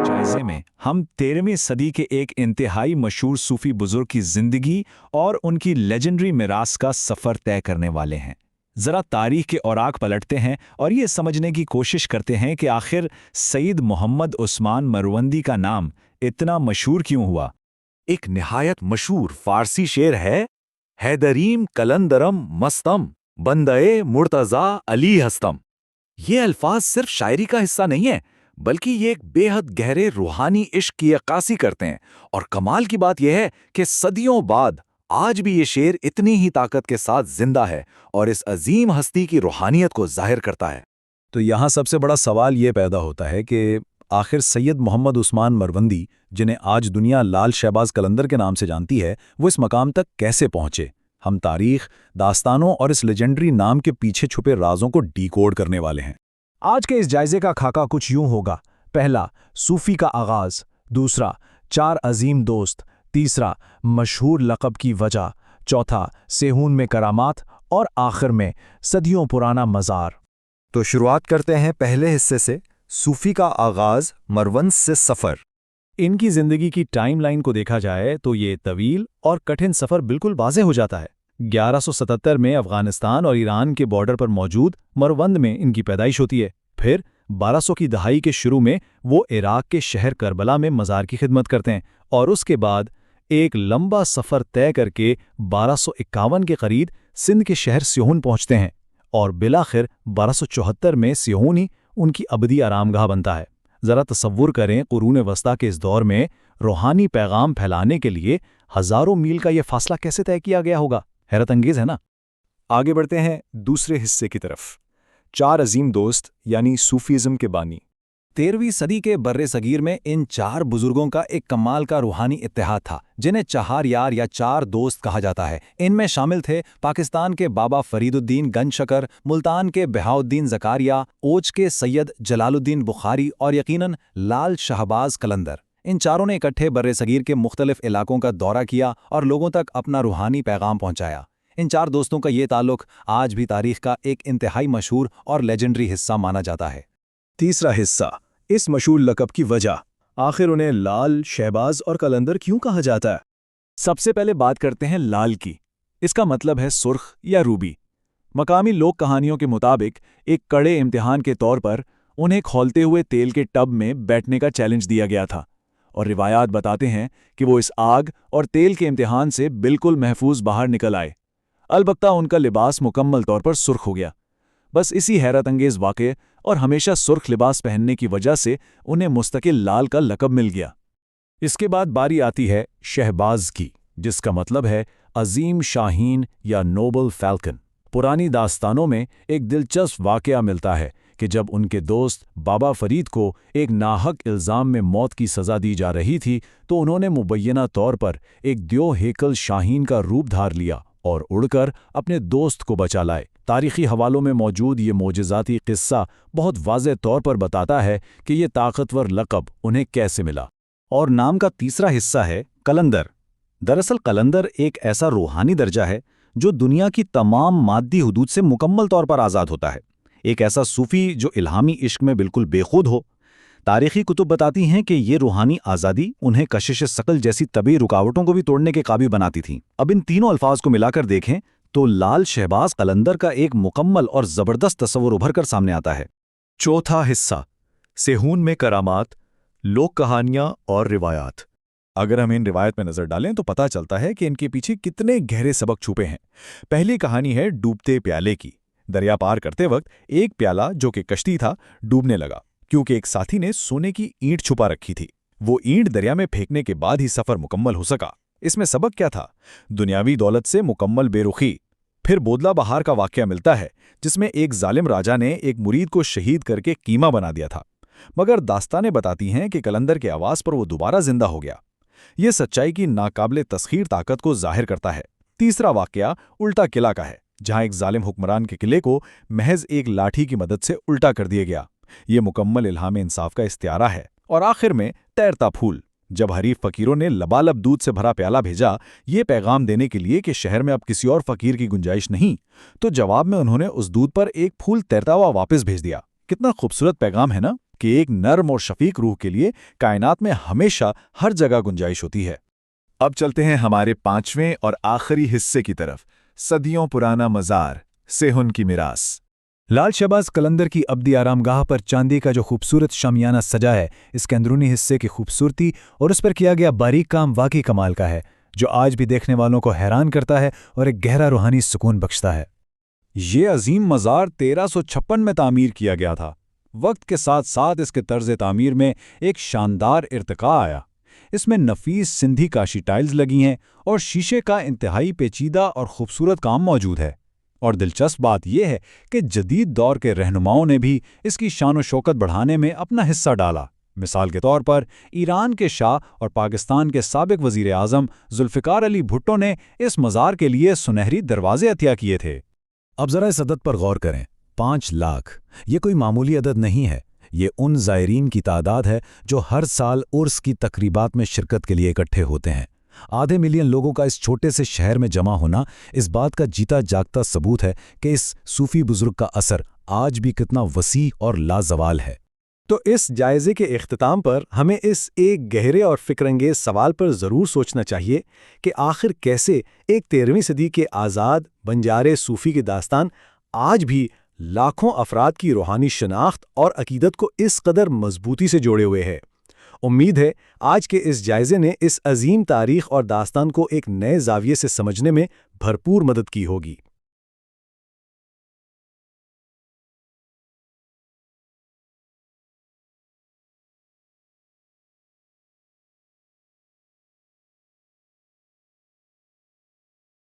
जायजे में हम 13वीं सदी के एक इंतहाई मशहूर सूफी बुजुर्ग की जिंदगी और उनकी लेजेंडरी मिरास का सफर तय करने वाले हैं। जरा तारीख के औराक पलटते हैं और ये समझने की कोशिश करते हैं कि आखिर सईद मोहम्मद उस्मान मरवंदी का नाम इतना मशहूर क्यों हुआ। एक निहायत मशहूर फारसी शेर है, हैदरीम कलंदरम मस्तम बंदए मुर्तजा अली हस्तम। ये अल्फाज सिर्फ शायरी का हिस्सा नहीं है, बल्कि ये एक बेहद गहरे रूहानी इश्क की अक्कासी करते हैं। और कमाल की बात यह है कि सदियों बाद आज भी ये शेर इतनी ही ताकत के साथ जिंदा है और इस अजीम हस्ती की रूहानियत को जाहिर करता है। तो यहाँ सबसे बड़ा सवाल ये पैदा होता है कि आखिर सैयद मोहम्मद उस्मान मरवंदी, जिन्हें आज दुनिया लाल शहबाज कलंदर के नाम से जानती है, वो इस मकाम तक कैसे पहुंचे। हम तारीख, दास्तानों और इस लेजेंडरी नाम के पीछे छुपे राजों को डीकोड करने वाले हैं। आज के इस जायजे का खाका कुछ यूं होगा। पहला, सूफी का आगाज। दूसरा, 4 अजीम दोस्त। तीसरा, मशहूर लक़ब की वजह। चौथा, सेहून में करामात। और आखिर में सदियों पुराना मज़ार। तो शुरुआत करते हैं पहले हिस्से से, सूफी का आगाज, मरवंद से सफ़र। इनकी जिंदगी की टाइमलाइन को देखा जाए तो ये तवील और कठिन सफ़र बिल्कुल वाज़ेह हो जाता है। 1177 में अफगानिस्तान और ईरान के बॉर्डर पर मौजूद मरवंद में इनकी पैदाइश होती है। फिर 1200 की दहाई के शुरू में वो इराक के शहर करबला में मज़ार की खिदमत करते हैं और उसके बाद एक लंबा सफ़र तय करके 1251 के करीब सिंध के शहर सिहोन पहुंचते हैं और बिलाखिर 1274 में सिहोन ही उनकी अबदी आरामगाह बनता है। ज़रा तसव्वुर करें, कुरून वस्ता के इस दौर में रूहानी पैगाम फैलाने के लिए हज़ारों मील का यह फासला कैसे तय किया गया होगा। हैरत अंगेज़ है ना। आगे बढ़ते हैं दूसरे हिस्से की तरफ। 4 अजीम दोस्त यानी सूफीज़म के बानी। 13वीं सदी के बर्रे सगीर में इन 4 बुजुर्गों का एक कमाल का रूहानी इत्तेहाद था, जिन्हें चहार यार या 4 दोस्त कहा जाता है। इनमें शामिल थे पाकिस्तान के बाबा फरीदुद्दीन गंजशकर, मुल्तान के बहाउद्दीन ज़कारिया, ओच के सैयद जलालुद्दीन बुखारी और यकीनन लाल शहबाज कलंदर। इन चारों ने इकट्ठे बर्रे सगीर के मुख्तलिफ इलाकों का दौरा किया और लोगों तक अपना रूहानी पैगाम पहुंचाया। इन 4 दोस्तों का ये ताल्लुक आज भी तारीख का एक इंतहाई मशहूर और लेजेंडरी हिस्सा माना जाता है। तीसरा हिस्सा, इस मशहूर लक़ब की वजह। आखिर उन्हें लाल, शहबाज और कलंदर क्यों कहा जाता है। सबसे पहले बात करते हैं लाल की। इसका मतलब है सुर्ख या रूबी। मकामी लोक कहानियों के मुताबिक एक कड़े इम्तिहान के तौर पर उन्हें खौलते हुए तेल के टब में बैठने का चैलेंज दिया गया था और रिवायात बताते हैं कि वो इस आग और तेल के इम्तिहान से बिल्कुल महफूज बाहर निकल आए। अलबत्ता उनका लिबास मुकम्मल तौर पर सुर्ख हो गया। बस इसी हैरत अंगेज़ वाक़े और हमेशा सुर्ख लिबास पहनने की वजह से उन्हें मुस्तकिल लाल का लक़ब मिल गया। इसके बाद बारी आती है शहबाज की, जिसका मतलब है अजीम शाहीन या नोबल फैल्कन। पुरानी दास्तानों में एक दिलचस्प वाक़या मिलता है कि जब उनके दोस्त बाबा फरीद को एक नाहक इल्ज़ाम में मौत की सज़ा दी जा रही थी तो उन्होंने मुबैना तौर पर एक द्यो हेकल शाहीन का रूप धार लिया और उड़कर अपने दोस्त को बचा लाए। तारीख़ी हवालों में मौजूद ये मोजज़ाती क़िस्सा बहुत वाज़ेह तौर पर बताता है कि ये ताकतवर लक़ब उन्हें कैसे मिला। और नाम का तीसरा हिस्सा है कलंदर। दरअसल कलंदर एक ऐसा रूहानी दर्जा है जो दुनिया की तमाम मादी हुदूद से मुकम्मल तौर पर आज़ाद होता है। एक ऐसा सूफ़ी जो इल्हामी इश्क में बिल्कुल बेखुद हो। तारीख़ी कुतुब बताती हैं कि ये रूहानी आज़ादी उन्हें कशिश सकल जैसी तबी रुकावटों को भी तोड़ने के काबिल बनाती थी। अब इन तीनों अल्फाज को मिलाकर देखें तो लाल शहबाज कलंदर का एक मुकम्मल और ज़बरदस्त तस्वुर उभर कर सामने आता है। चौथा हिस्सा, सेहून में करामात, लोक कहानियाँ और रिवायात। अगर हम इन रिवायत में नज़र डालें तो पता चलता है कि इनके पीछे कितने गहरे सबक छुपे हैं। पहली कहानी है डूबते प्याले की। दरिया पार करते वक्त एक प्याला, जो कि कश्ती था, डूबने लगा क्योंकि एक साथी ने सोने की ईंट छुपा रखी थी। वो ईंट दरिया में फेंकने के बाद ही सफ़र मुकम्मल हो सका। इसमें सबक क्या था? दुनियावी दौलत से मुकम्मल बेरुखी। फिर बोदला बहार का वाक़या मिलता है जिसमें एक जालिम राजा ने एक मुरीद को शहीद करके कीमा बना दिया था, मगर दास्तानें बताती हैं कि कलंदर के आवाज़ पर वो दोबारा जिंदा हो गया। ये सच्चाई की नाकाबिले तस्खीर ताकत को जाहिर करता है। तीसरा वाक़या उल्टा किला का है, जहां एक जालिम हुक्मरान के किले को महज एक लाठी की मदद से उल्टा कर दिया गया। ये मुकम्मल इल्हाम इंसाफ का इस्तियारा है। और आखिर में तैरता फूल, جب حریف فقیروں نے لبالب دودھ سے بھرا پیالہ بھیجا یہ پیغام دینے کے لیے کہ شہر میں اب کسی اور فقیر کی گنجائش نہیں، تو جواب میں انہوں نے اس دودھ پر ایک پھول تیرتا ہوا واپس بھیج دیا۔ کتنا خوبصورت پیغام ہے نا کہ ایک نرم اور شفیق روح کے لیے کائنات میں ہمیشہ ہر جگہ گنجائش ہوتی ہے۔ اب چلتے ہیں ہمارے 5ویں اور آخری حصے کی طرف، صدیوں پرانا مزار، سیہون کی میراث۔ لال شہباز قلندر کی ابدی آرام گاہ پر چاندی کا جو خوبصورت شامیانہ سجا ہے، اس کے اندرونی حصے کی خوبصورتی اور اس پر کیا گیا باریک کام واقعی کمال کا ہے، جو آج بھی دیکھنے والوں کو حیران کرتا ہے اور ایک گہرا روحانی سکون بخشتا ہے۔ یہ عظیم مزار 1356 میں تعمیر کیا گیا تھا۔ وقت کے ساتھ ساتھ اس کے طرز تعمیر میں ایک شاندار ارتقاء آیا۔ اس میں نفیس سندھی کاشی ٹائلز لگی ہیں اور شیشے کا انتہائی پیچیدہ اور خوبصورت کام موجود ہے۔ اور دلچسپ بات یہ ہے کہ جدید دور کے رہنماؤں نے بھی اس کی شان و شوکت بڑھانے میں اپنا حصہ ڈالا۔ مثال کے طور پر ایران کے شاہ اور پاکستان کے سابق وزیر اعظم ذوالفقار علی بھٹو نے اس مزار کے لیے سنہری دروازے عطیہ کیے تھے۔ اب ذرا اس عدد پر غور کریں، 5 لاکھ، یہ کوئی معمولی عدد نہیں ہے۔ یہ ان زائرین کی تعداد ہے جو ہر سال عرس کی تقریبات میں شرکت کے لیے اکٹھے ہوتے ہیں۔ آدھے ملین لوگوں کا اس چھوٹے سے شہر میں جمع ہونا اس بات کا جیتا جاگتا ثبوت ہے کہ اس صوفی بزرگ کا اثر آج بھی کتنا وسیع اور لازوال ہے۔ تو اس جائزے کے اختتام پر ہمیں اس ایک گہرے اور فکر انگیز سوال پر ضرور سوچنا چاہیے کہ آخر کیسے ایک 13ویں صدی کے آزاد بنجارے صوفی کی داستان آج بھی لاکھوں افراد کی روحانی شناخت اور عقیدت کو اس قدر مضبوطی سے جوڑے ہوئے ہے۔ امید ہے آج کے اس جائزے نے اس عظیم تاریخ اور داستان کو ایک نئے زاویے سے سمجھنے میں بھرپور مدد کی ہوگی۔